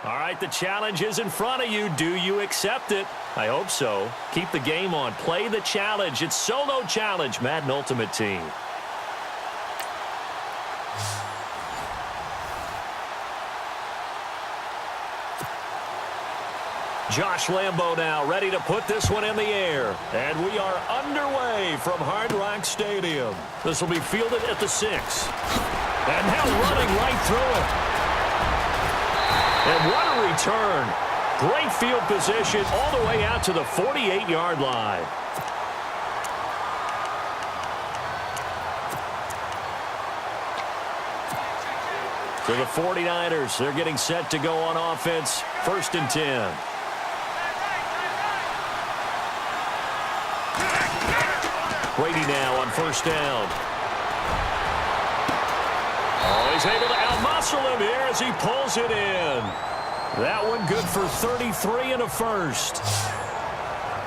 All right, the challenge is in front of you. Do you accept it? I hope so. Keep the game on. Play the challenge. It's solo challenge, Madden Ultimate Team. Josh Lambo now ready to put this one in the air. And we are underway from Hard Rock Stadium. This will be fielded at the 6. And now running right through it. And what a return. Great field position all the way out to the 48-yard line. To the 49ers, they're getting set to go on offense. 1st and 10. Brady now on 1st down. Oh, he's able to outmuscle him here as he pulls it in. That one good for 33 and a first.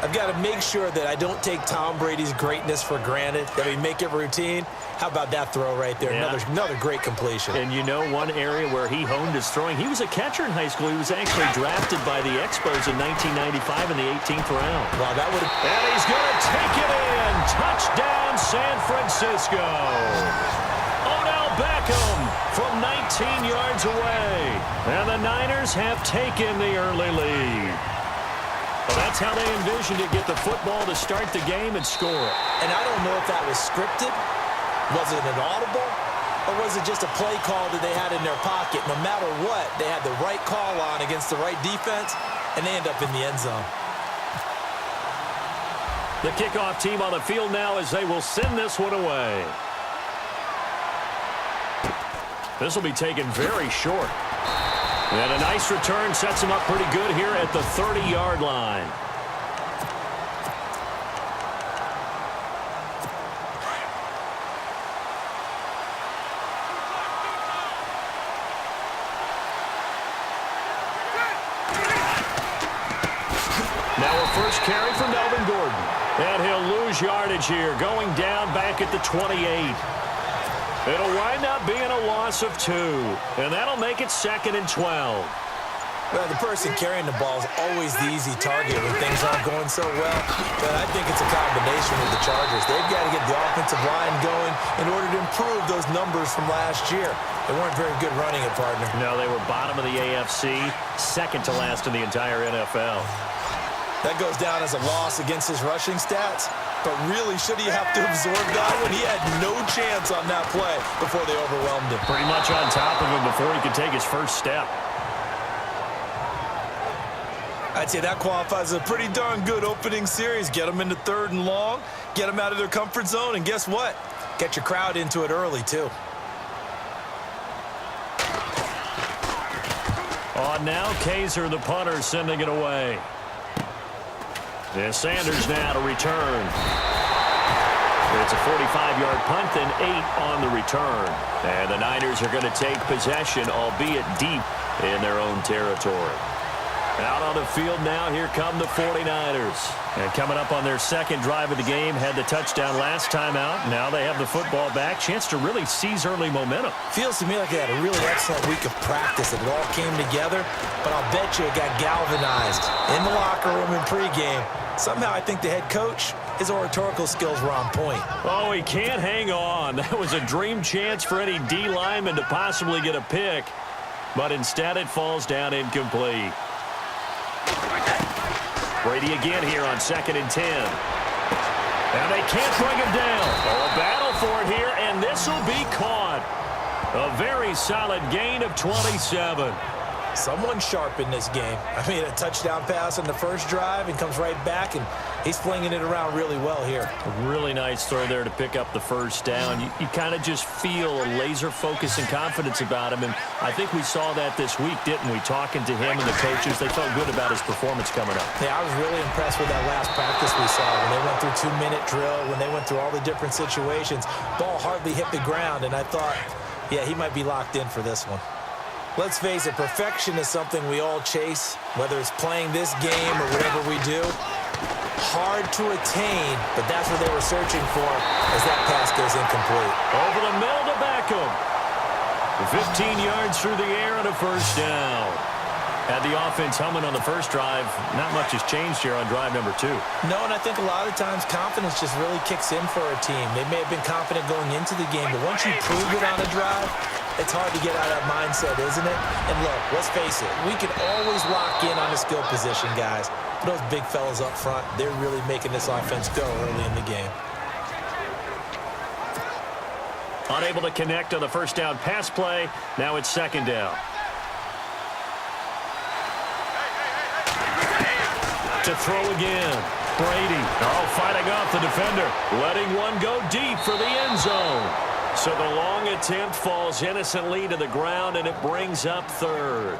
I've got to make sure that I don't take Tom Brady's greatness for granted, that we make it routine. How about that throw right there? Yeah. Another great completion. And you know one area where he honed his throwing, he was a catcher in high school. He was actually drafted by the Expos in 1995 in the 18th round. Wow, that would have... And he's going to take it in. Touchdown, San Francisco. Odell Beckham from 19 yards away. And the Niners have taken the early lead. Well, that's how they envisioned it, get the football to start the game and score it. And I don't know if that was scripted. Was it an audible? Or was it just a play call that they had in their pocket? No matter what, they had the right call on against the right defense, and they end up in the end zone. The kickoff team on the field now as they will send this one away. This will be taken very short. And a nice return sets him up pretty good here at the 30-yard line. Now a first carry for Melvin Gordon. And he'll lose yardage here, going down back at the 28. It'll wind up being a loss of 2. And that'll make it 2nd and 12. Well, the person carrying the ball is always the easy target when things aren't going so well. But I think it's a combination with the Chargers. They've got to get the offensive line going in order to improve those numbers from last year. They weren't very good running it, partner. No, they were bottom of the AFC, second to last in the entire NFL. That goes down as a loss against his rushing stats. But really, should he have to absorb that when he had no chance on that play before they overwhelmed him? Pretty much on top of him before he could take his first step. I'd say that qualifies as a pretty darn good opening series. Get them into 3rd and long, get them out of their comfort zone, and guess what? Get your crowd into it early, too. On now, Kaiser, the punter, sending it away. And Sanders now to return. It's a 45-yard punt and 8 on the return. And the Niners are going to take possession, albeit deep in their own territory. Out on the field now, here come the 49ers. And coming up on their 2nd drive of the game, had the touchdown last time out. Now they have the football back. Chance to really seize early momentum. Feels to me like they had a really excellent week of practice. It all came together, but I'll bet you it got galvanized in the locker room in pregame. Somehow I think the head coach, his oratorical skills were on point. Oh, he can't hang on. That was a dream chance for any D lineman to possibly get a pick. But instead it falls down incomplete. Brady again here on 2nd and 10. And they can't bring him down. Oh, a battle for it here, and this will be caught. A very solid gain of 27. Someone sharp in this game. I mean, a touchdown pass on the first drive and comes right back, and he's flinging it around really well here. A really nice throw there to pick up the first down. You kind of just feel a laser focus and confidence about him, and I think we saw that this week, didn't we? Talking to him and the coaches, they felt good about his performance coming up. Yeah, I was really impressed with that last practice we saw when they went through 2-minute drill, when they went through all the different situations. Ball hardly hit the ground, and I thought, yeah, he might be locked in for this one. Let's face it, perfection is something we all chase, whether it's playing this game or whatever we do. Hard to attain, but that's what they were searching for as that pass goes incomplete. Over the middle to Beckham. 15 yards through the air and a first down. Had the offense humming on the first drive. Not much has changed here on drive number 2. No, and I think a lot of times confidence just really kicks in for a team. They may have been confident going into the game, but once you prove it on a drive, it's hard to get out of that mindset, isn't it? And look, let's face it, we can always lock in on the skill position, guys. But those big fellas up front, they're really making this offense go early in the game. Unable to connect on the first down pass play. Now it's second down. To throw again. Brady, fighting off the defender. Letting one go deep for the end zone. So the long attempt falls innocently to the ground, and it brings up third.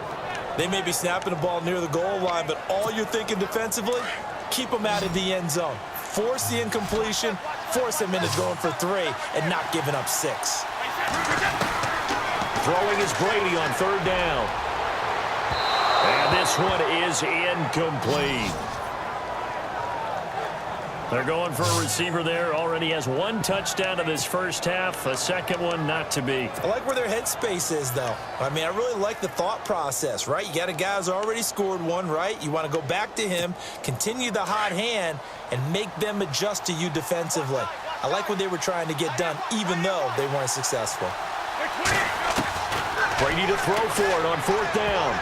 They may be snapping the ball near the goal line, but all you're thinking defensively, keep them out of the end zone. Force the incompletion, force them into going for 3, and not giving up 6. Throwing is Brady on third down. And this one is incomplete. They're going for a receiver there. Already has 1 touchdown in this first half. A second one not to be. I like where their headspace is, though. I mean, I really like the thought process, right? You got a guy who's already scored 1, right? You want to go back to him, continue the hot hand, and make them adjust to you defensively. I like what they were trying to get done, even though they weren't successful. Brady to throw for it on fourth down.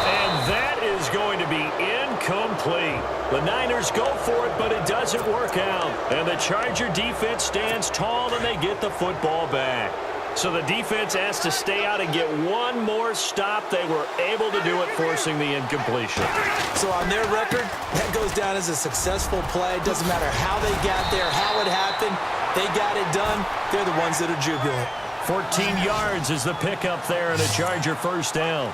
And that is going to be incomplete. The Niners go for it, but it doesn't work out. And the Charger defense stands tall, and they get the football back. So the defense has to stay out and get one more stop. They were able to do it, forcing the incompletion. So on their record, that goes down as a successful play. Doesn't matter how they got there, how it happened. They got it done. They're the ones that are jubilant. 14 yards is the pickup there, and a Charger first down.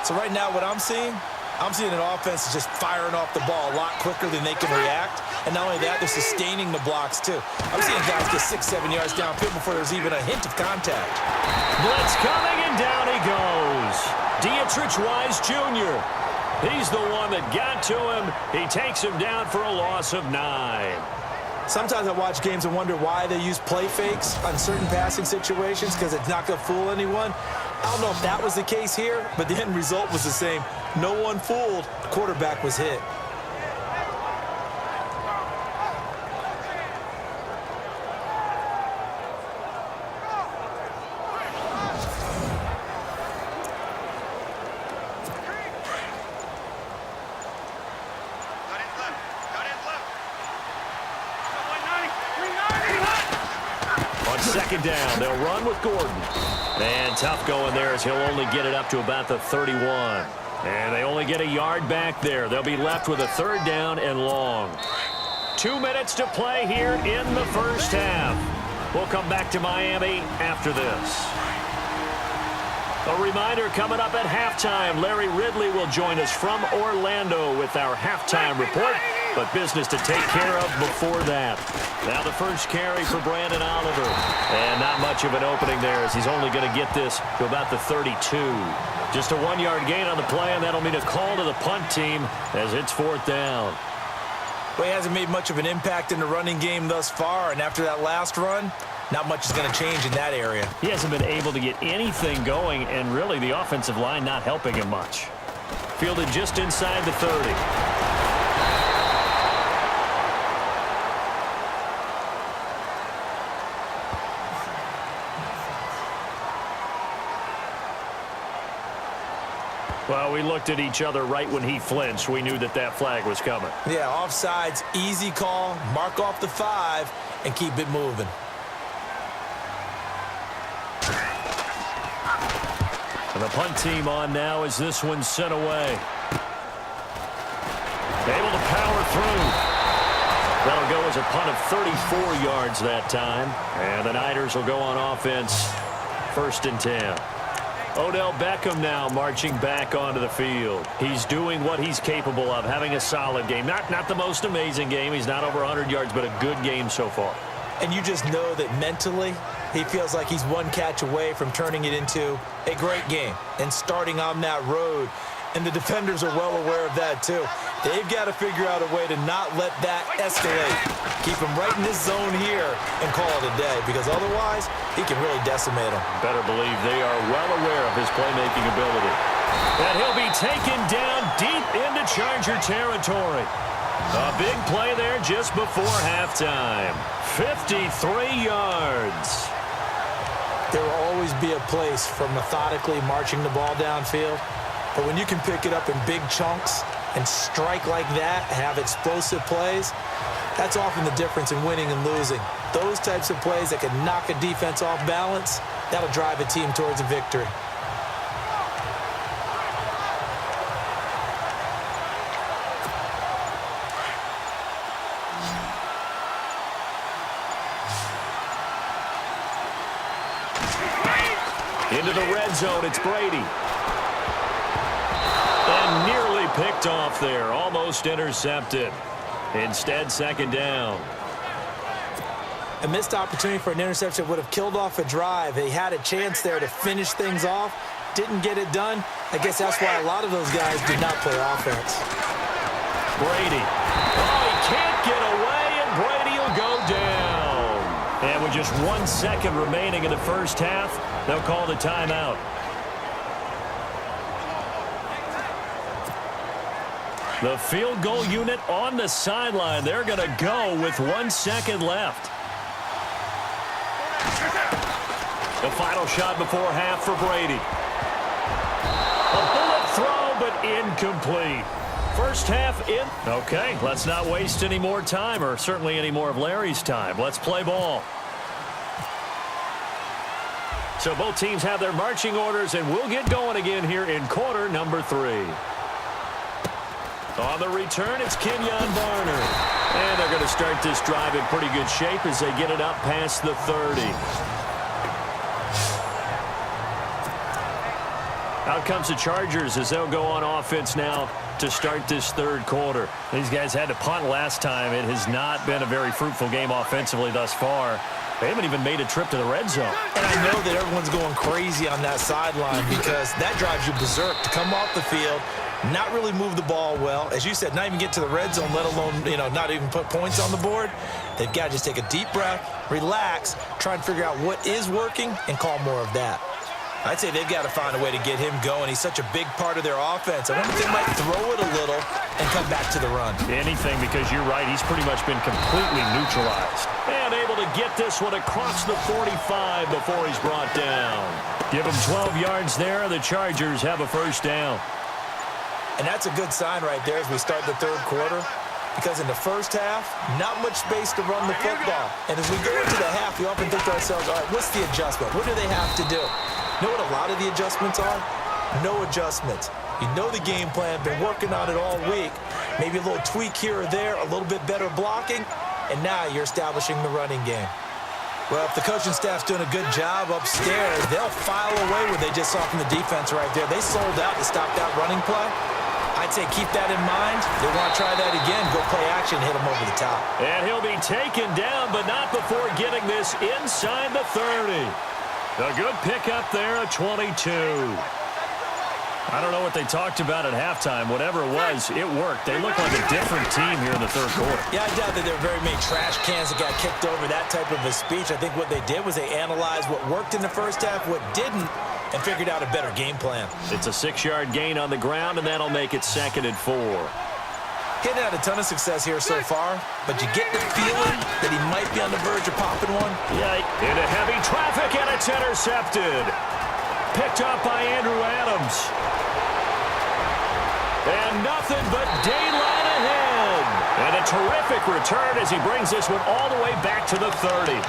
So right now what I'm seeing an offense that's just firing off the ball a lot quicker than they can react. And not only that, they're sustaining the blocks, too. I'm seeing guys get 6-7 yards downfield before there's even a hint of contact. Blitz coming, and down he goes. Dietrich Wise Jr. He's the one that got to him. He takes him down for a loss of 9. Sometimes I watch games and wonder why they use play fakes on certain passing situations, because it's not going to fool anyone. I don't know if that was the case here, but the end result was the same. No one fooled. The quarterback was hit. Second down, they'll run with Gordon. And tough going there as he'll only get it up to about the 31. And they only get a yard back there. They'll be left with a third down and long. 2 minutes to play here in the first half. We'll come back to Miami after this. A reminder coming up at halftime. Larry Ridley will join us from Orlando with our halftime report. But business to take care of before that. Now the first carry for Brandon Oliver. And not much of an opening there as he's only going to get this to about the 32. Just a 1-yard gain on the play, and that'll mean a call to the punt team as it's fourth down. Well, he hasn't made much of an impact in the running game thus far, and after that last run, not much is going to change in that area. He hasn't been able to get anything going, and really the offensive line not helping him much. Fielded just inside the 30. Well, we looked at each other right when he flinched. We knew that that flag was coming. Yeah, offsides, easy call, mark off the 5, and keep it moving. And the punt team on now as this one's sent away. Able to power through. That'll go as a punt of 34 yards that time. And the Niners will go on offense, 1st and 10. Odell Beckham now marching back onto the field. He's doing what he's capable of, having a solid game. Not the most amazing game. He's not over 100 yards, but a good game so far. And you just know that mentally, he feels like he's one catch away from turning it into a great game and starting on that road. And the defenders are well aware of that, too. They've got to figure out a way to not let that escalate. Keep him right in this zone here and call it a day, because otherwise, he can really decimate them. Better believe they are well aware of his playmaking ability. And he'll be taken down deep into Charger territory. A big play there just before halftime. 53 yards. There will always be a place for methodically marching the ball downfield. But when you can pick it up in big chunks and strike like that, have explosive plays, that's often the difference in winning and losing. Those types of plays that can knock a defense off balance, that'll drive a team towards a victory. Into the red zone, it's Brady. And nearly picked off there, almost intercepted. Instead, second down. A missed opportunity for an interception would have killed off a drive. They had a chance there to finish things off, didn't get it done. I guess that's why a lot of those guys did not play offense. Brady. Oh, he can't get away, and Brady will go down. And with just 1 second remaining in the first half, they'll call the timeout. The field goal unit on the sideline. They're going to go with 1 second left. The final shot before half for Brady. A bullet throw, but incomplete. First half in. Okay, let's not waste any more time, or certainly any more of Larry's time. Let's play ball. So both teams have their marching orders, and we'll get going again here in quarter number 3. On the return, it's Kenyon Barner. And they're going to start this drive in pretty good shape as they get it up past the 30. Out comes the Chargers as they'll go on offense now to start this third quarter. These guys had to punt last time. It has not been a very fruitful game offensively thus far. They haven't even made a trip to the red zone. And I know that everyone's going crazy on that sideline because that drives you berserk to come off the field, not really move the ball well. As you said, not even get to the red zone, let alone, not even put points on the board. They've got to just take a deep breath, relax, try and figure out what is working, and call more of that. I'd say they've got to find a way to get him going. He's such a big part of their offense. I wonder if they might throw it a little and come back to the run. Anything, because you're right. He's pretty much been completely neutralized. And able to get this one across the 45 before he's brought down. Give him 12 yards there. The Chargers have a first down. And that's a good sign right there as we start the third quarter. Because in the first half, not much space to run the football. And as we go into the half, we often think to ourselves, all right, what's the adjustment? What do they have to do? You know what a lot of the adjustments are? No adjustments. You know the game plan, been working on it all week. Maybe a little tweak here or there, a little bit better blocking, and now you're establishing the running game. Well, if the coaching staff's doing a good job upstairs, they'll file away what they just saw from the defense right there. They sold out to stop that running play. I'd say keep that in mind. They want to try that again, go play action, hit them over the top. And he'll be taken down, but not before getting this inside the 30. A good pickup there at 22. I don't know what they talked about at halftime. Whatever it was, it worked. They look like a different team here in the third quarter. Yeah, I doubt that there were very many trash cans that got kicked over, that type of a speech. I think what they did was they analyzed what worked in the first half, what didn't, and figured out a better game plan. It's a 6-yard gain on the ground, and that'll make it 2nd and 4. Getting had a ton of success here so far, but you get the feeling that he might be on the verge of popping one. Yeah, into heavy traffic, and it's intercepted. Picked up by Andrew Adams. And nothing but daylight ahead. And a terrific return as he brings this one all the way back to the 30.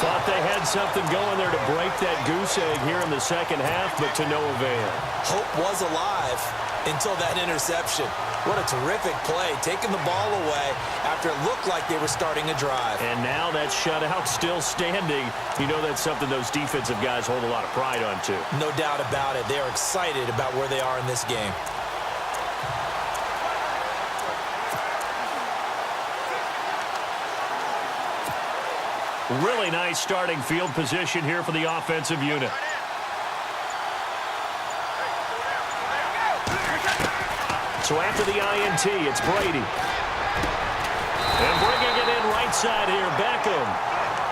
Thought they had something going there to break that goose egg here in the second half, but to no avail. Hope was alive until that interception. What a terrific play, taking the ball away after it looked like they were starting a drive. And now that shutout still standing. You know that's something those defensive guys hold a lot of pride on, too. No doubt about it. They are excited about where they are in this game. Really nice starting field position here for the offensive unit. So after the INT, it's Brady. And bringing it in right side here, Beckham.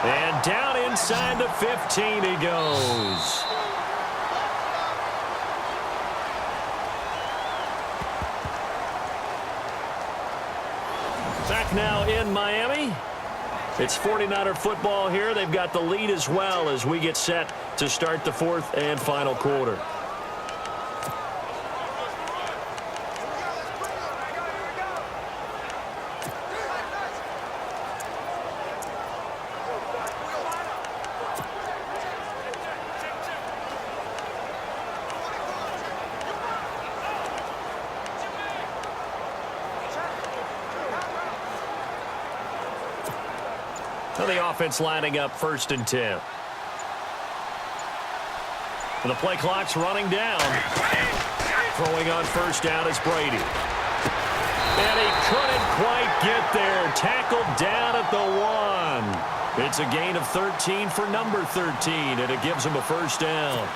And down inside the 15 he goes. in Miami. It's 49er football here. They've got the lead as well as we get set to start the fourth and final quarter. So the offense lining up 1st and 10. And the play clock's running down. Throwing on 1st down is Brady. And he couldn't quite get there. Tackled down at the 1. It's a gain of 13 for number 13, and it gives him a 1st down.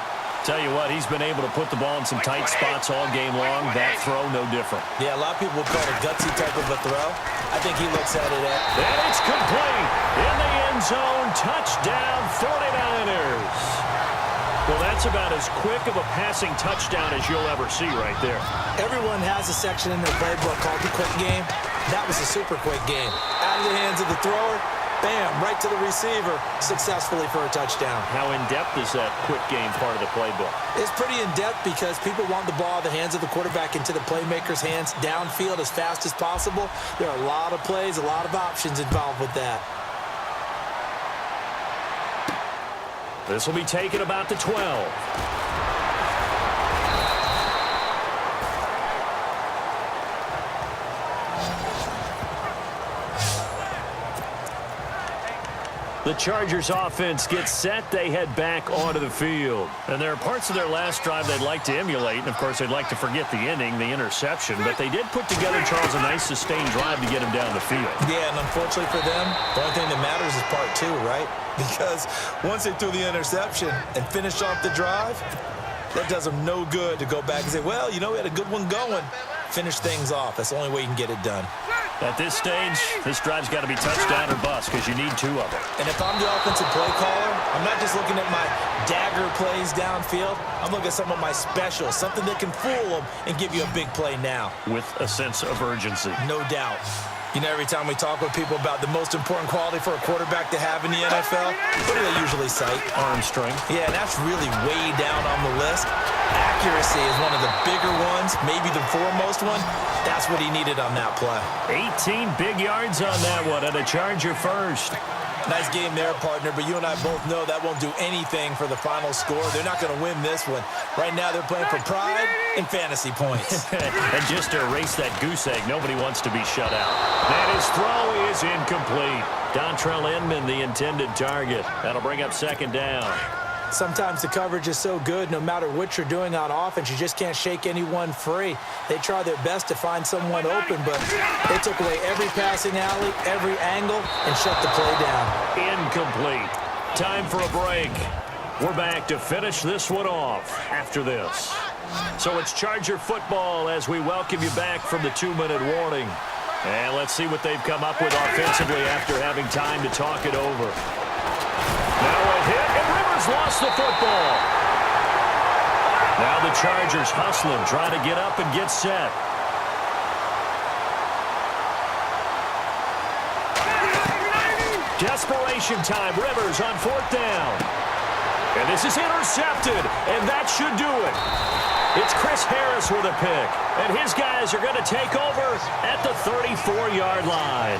Tell you what, he's been able to put the ball in some tight spots all game long. That throw, no different. Yeah, a lot of people would call it a gutsy type of a throw. I think he looks at it at... And it's complete. In the end zone. Touchdown, 49ers. Well, that's about as quick of a passing touchdown as you'll ever see right there. Everyone has a section in their playbook called the quick game. That was a super quick game. Out of the hands of the thrower, bam, right to the receiver, successfully for a touchdown. How in-depth is that quick game part of the playbook? It's pretty in-depth because people want the ball out of the hands of the quarterback into the playmaker's hands downfield as fast as possible. There are a lot of plays, a lot of options involved with that. This will be taken about the 12. The Chargers offense gets set. They head back onto the field. And there are parts of their last drive they'd like to emulate. And, of course, they'd like to forget the inning, the interception. But they did put together, Charles, a nice sustained drive to get him down the field. Yeah, and unfortunately for them, the only thing that matters is part 2, right? Because once they threw the interception and finished off the drive, that does them no good to go back and say, well, you know, we had a good one going. Finish things off. That's the only way you can get it done. At this stage, this drive's got to be touchdown or bust because you need 2 of them. And if I'm the offensive play caller, I'm not just looking at my dagger plays downfield. I'm looking at some of my specials, something that can fool them and give you a big play now. With a sense of urgency. No doubt. You know, every time we talk with people about the most important quality for a quarterback to have in the NFL, what do they usually cite? Arm strength. Yeah, and that's really way down on the list. Accuracy is one of the bigger ones, maybe the foremost one. That's what he needed on that play. 18 big yards on that one, and a Charger first. Nice game there, partner, but you and I both know that won't do anything for the final score. They're not going to win this one. Right now, they're playing for pride and fantasy points. And just to erase that goose egg, nobody wants to be shut out. And his throw is incomplete. Dontrell Inman, the intended target. That'll bring up 2nd down. Sometimes the coverage is so good, no matter what you're doing on offense, you just can't shake anyone free. They try their best to find someone open, but they took away every passing alley, every angle, and shut the play down. Incomplete. Time for a break. We're back to finish this one off after this. So it's Charger football as we welcome you back from the 2-minute warning. And let's see what they've come up with offensively after having time to talk it over. Now a hit, and Rivers lost the football. Now the Chargers hustling, trying to get up and get set. Desperation time, Rivers on 4th down. And this is intercepted, and that should do it. It's Chris Harris with a pick, and his guys are going to take over at the 34-yard line.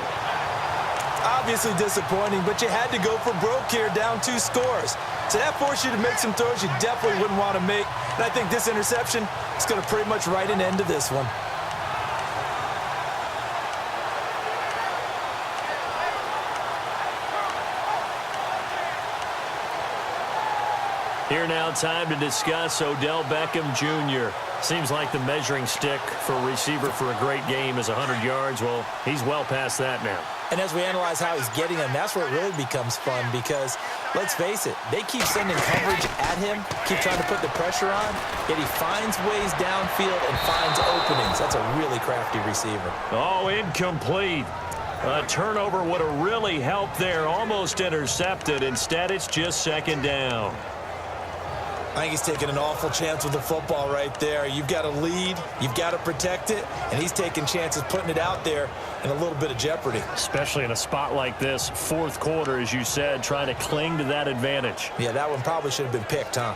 Obviously disappointing, but you had to go for broke here, down 2 scores. So that forced you to make some throws you definitely wouldn't want to make. And I think this interception is going to pretty much write an end to this one. Here now, time to discuss Odell Beckham Jr. Seems like the measuring stick for a receiver for a great game is 100 yards. Well, he's well past that now. And as we analyze how he's getting them, that's where it really becomes fun because, let's face it, they keep sending coverage at him, keep trying to put the pressure on, yet he finds ways downfield and finds openings. That's a really crafty receiver. Oh, incomplete. A turnover would have really helped there. Almost intercepted. Instead, it's just 2nd down. I think he's taking an awful chance with the football right there. You've got to lead, you've got to protect it, and he's taking chances putting it out there in a little bit of jeopardy. Especially in a spot like this, fourth quarter, as you said, trying to cling to that advantage. Yeah, that one probably should have been picked, huh?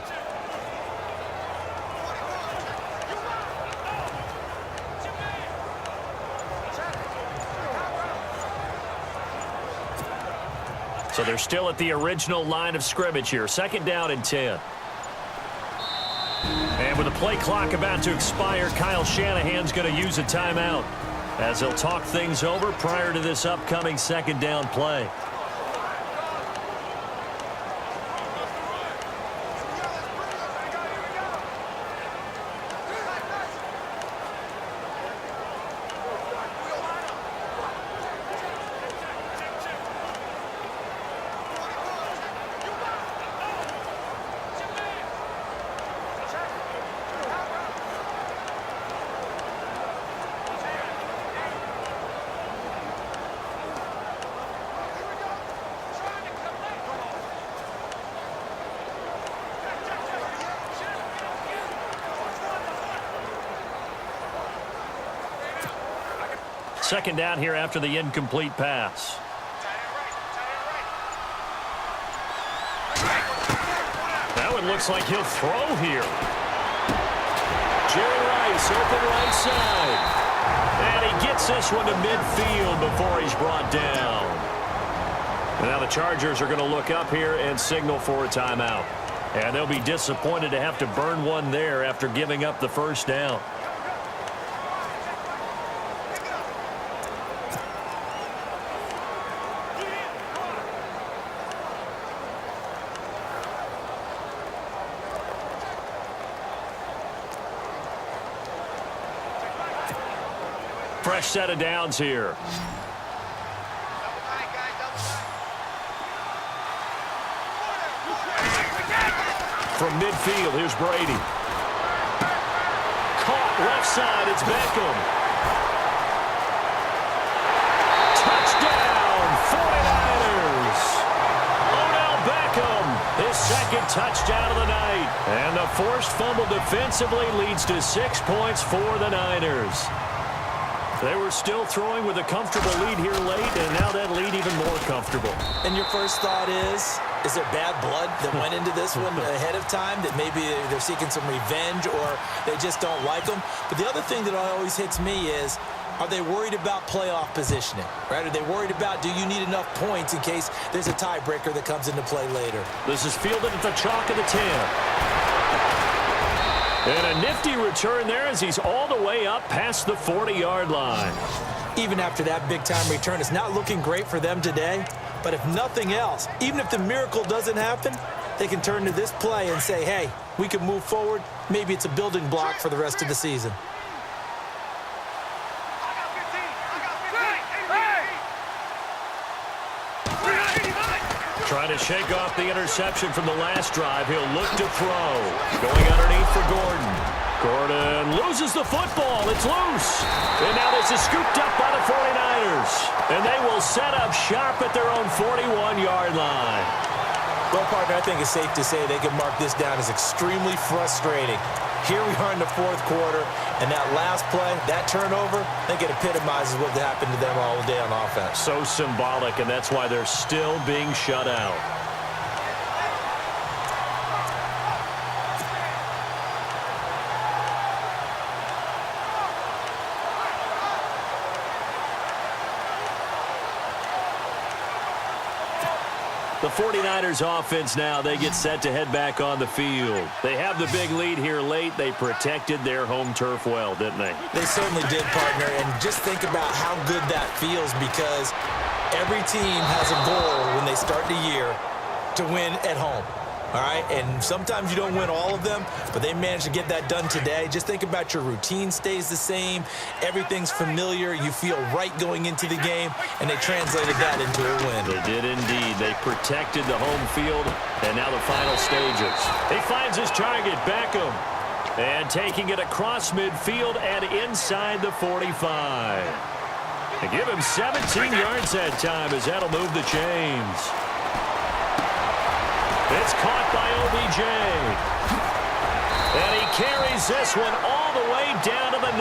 So they're still at the original line of scrimmage here. Second down and 10. And with the play clock about to expire, Kyle Shanahan's going to use a timeout as he'll talk things over prior to this upcoming second down play. Second down here after the incomplete pass. That one looks like he'll throw here. Jerry Rice, open right side. And he gets this one to midfield before he's brought down. Now the Chargers are going to look up here and signal for a timeout. And they'll be disappointed to have to burn one there after giving up the first down. Fresh set of downs here. From midfield, here's Brady. Caught left side, it's Beckham. Touchdown, 49ers. Odell Beckham, his second touchdown of the night. And the forced fumble defensively leads to 6 points for the Niners. They were still throwing with a comfortable lead here late, and now that lead even more comfortable. And your first thought is there bad blood that went into this one ahead of time, that maybe they're seeking some revenge or they just don't like them? But the other thing that always hits me is, are they worried about playoff positioning, right? Are they worried about, do you need enough points in case there's a tiebreaker that comes into play later? This is fielded at the chalk of the 10. And a nifty return there as he's all the way up past the 40-yard line. Even after that big-time return, it's not looking great for them today. But if nothing else, even if the miracle doesn't happen, they can turn to this play and say, hey, we can move forward. Maybe it's a building block for the rest of the season. Trying to shake off the interception from the last drive. He'll look to throw. Going underneath for Gordon. Gordon loses the football. It's loose. And now this is scooped up by the 49ers. And they will set up shop at their own 41-yard line. Well, partner, I think it's safe to say they can mark this down as extremely frustrating. Here we are in the fourth quarter, and that last play, that turnover, I think it epitomizes what happened to them all day on offense. So symbolic, and that's why they're still being shut out. The 49ers offense now, they get set to head back on the field. They have the big lead here late. They protected their home turf well, didn't they? They certainly did, partner. And just think about how good that feels, because every team has a goal when they start the year to win at home. All right, and sometimes you don't win all of them, but they managed to get that done today. Just think about your routine stays the same. Everything's familiar. You feel right going into the game, and they translated that into a win. They did indeed. They protected the home field, and now the final stages. He finds his target, Beckham, and taking it across midfield and inside the 45. They give him 17 yards that time as that'll move the chains. It's caught by OBJ. And he carries this one all the way down to the 9.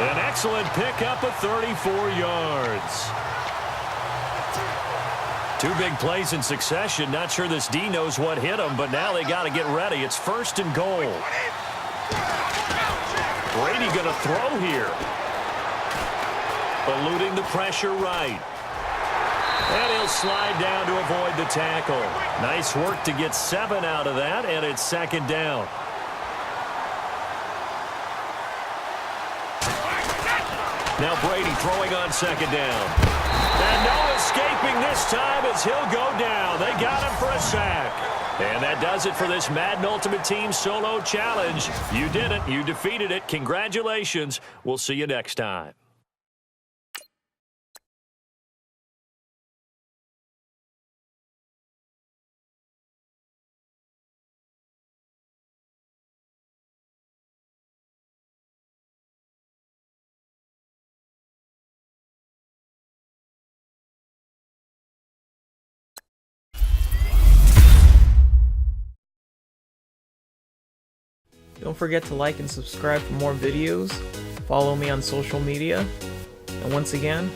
An excellent pickup of 34 yards. 2 big plays in succession. Not sure this D knows what hit him, but now they got to get ready. It's 1st and goal. Brady going to throw here. Eluding the pressure right. And he'll slide down to avoid the tackle. Nice work to get 7 out of that, and it's 2nd down. Now Brady throwing on 2nd down. And no escaping this time as he'll go down. They got him for a sack. And that does it for this Madden Ultimate Team Solo Challenge. You did it. You defeated it. Congratulations. We'll see you next time. Don't forget to like and subscribe for more videos. Follow me on social media. And once again,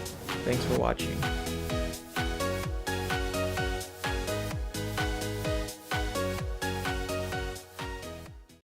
thanks for watching.